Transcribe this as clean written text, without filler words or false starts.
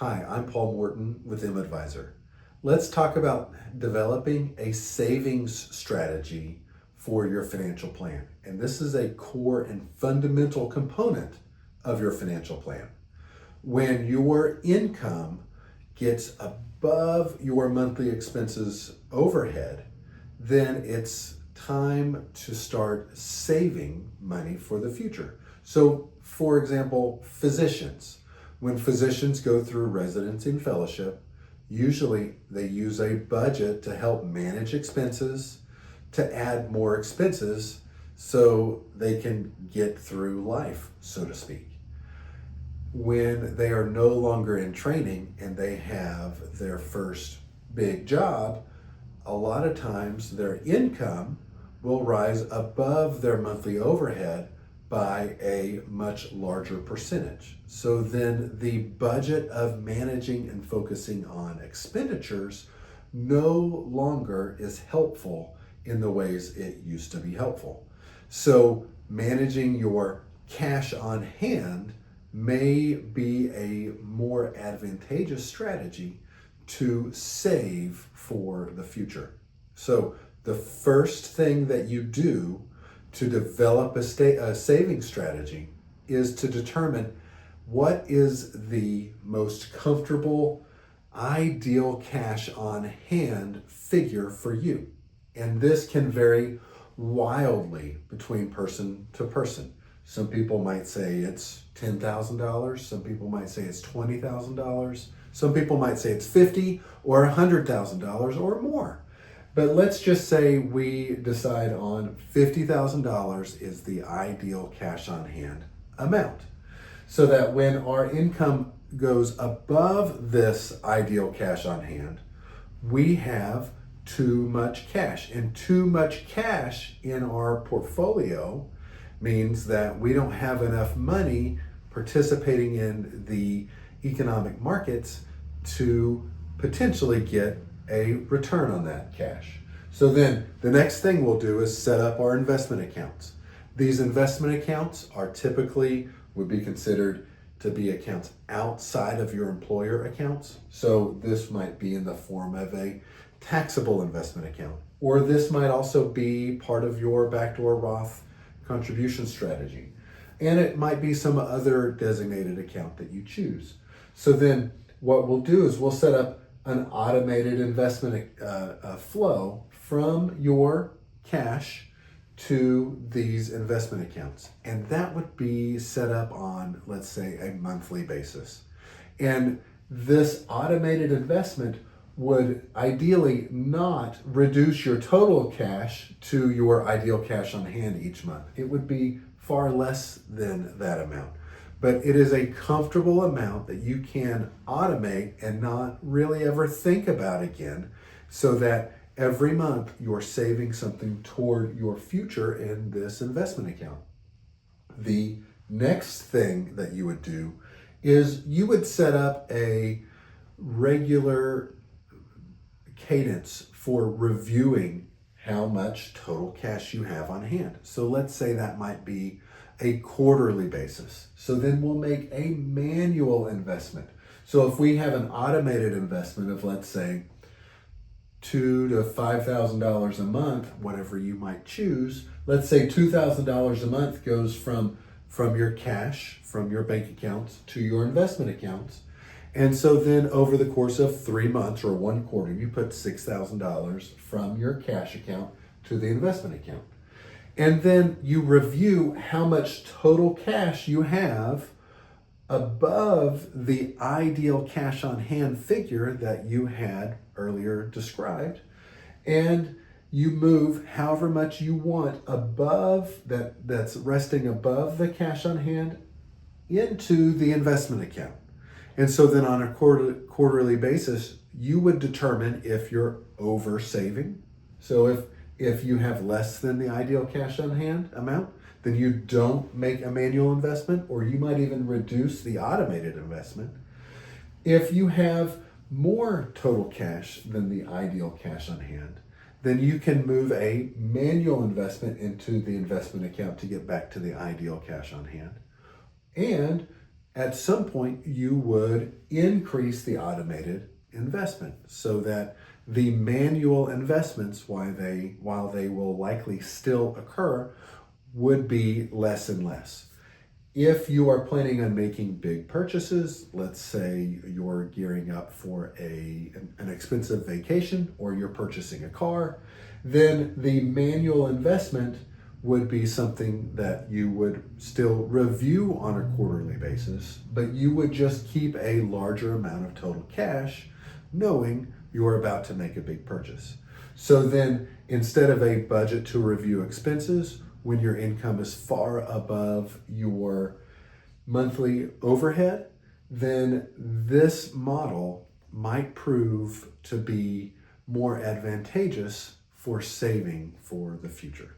Hi, I'm Paul Morton with Advisor. Let's talk about developing a savings strategy for your financial plan. And this is a core and fundamental component of your financial plan. When your income gets above your monthly expenses overhead, then it's time to start saving money for the future. So, for example, physicians. When physicians go through residency and fellowship, usually they use a budget to help manage expenses, to add more expenses so they can get through life, so to speak. When they are no longer in training and they have their first big job, a lot of times their income will rise above their monthly overhead by a much larger percentage. So then the budget of managing and focusing on expenditures no longer is helpful in the ways it used to be helpful. So managing your cash on hand may be a more advantageous strategy to save for the future. So the first thing that you do to develop a saving strategy is to determine what is the most comfortable, ideal cash on hand figure for you. And this can vary wildly between person to person. Some people might say it's $10,000. Some people might say it's $20,000. Some people might say it's $50,000 or $100,000 or more. But let's just say we decide on $50,000 is the ideal cash on hand amount. So that when our income goes above this ideal cash on hand, we have too much cash. And too much cash in our portfolio means that we don't have enough money participating in the economic markets to potentially get a return on that cash. So then the next thing we'll do is set up our investment accounts. These investment accounts are typically would be considered to be accounts outside of your employer accounts. So this might be in the form of a taxable investment account, or this might also be part of your backdoor Roth contribution strategy. And it might be some other designated account that you choose. So then what we'll do is we'll set up an automated investment flow from your cash to these investment accounts. And that would be set up on, let's say, a monthly basis. And this automated investment would ideally not reduce your total cash to your ideal cash on hand each month. It would be far less than that amount. But it is a comfortable amount that you can automate and not really ever think about again, so that every month you're saving something toward your future in this investment account. The next thing that you would do is you would set up a regular cadence for reviewing how much total cash you have on hand. So let's say that might be a quarterly basis. So then we'll make a manual investment. So if we have an automated investment of, let's say, $2,000 to $5,000 a month, whatever you might choose, let's say $2,000 a month goes from your cash, from your bank accounts to your investment accounts. And so then over the course of 3 months or 1 quarter, you put $6,000 from your cash account to the investment account. And then you review how much total cash you have above the ideal cash on hand figure that you had earlier described. And you move however much you want above that's resting above the cash on hand into the investment account. And so then on a quarterly basis, you would determine if you're over saving. So if you have less than the ideal cash on hand amount, then you don't make a manual investment, or you might even reduce the automated investment. If you have more total cash than the ideal cash on hand, then you can move a manual investment into the investment account to get back to the ideal cash on hand. And At some point, you would increase the automated investment so that the manual investments, while they will likely still occur, would be less and less. If you are planning on making big purchases, let's say you're gearing up for an expensive vacation or you're purchasing a car, then the manual investment would be something that you would still review on a quarterly basis, but you would just keep a larger amount of total cash knowing you're about to make a big purchase. So then instead of a budget to review expenses, when your income is far above your monthly overhead, then this model might prove to be more advantageous for saving for the future.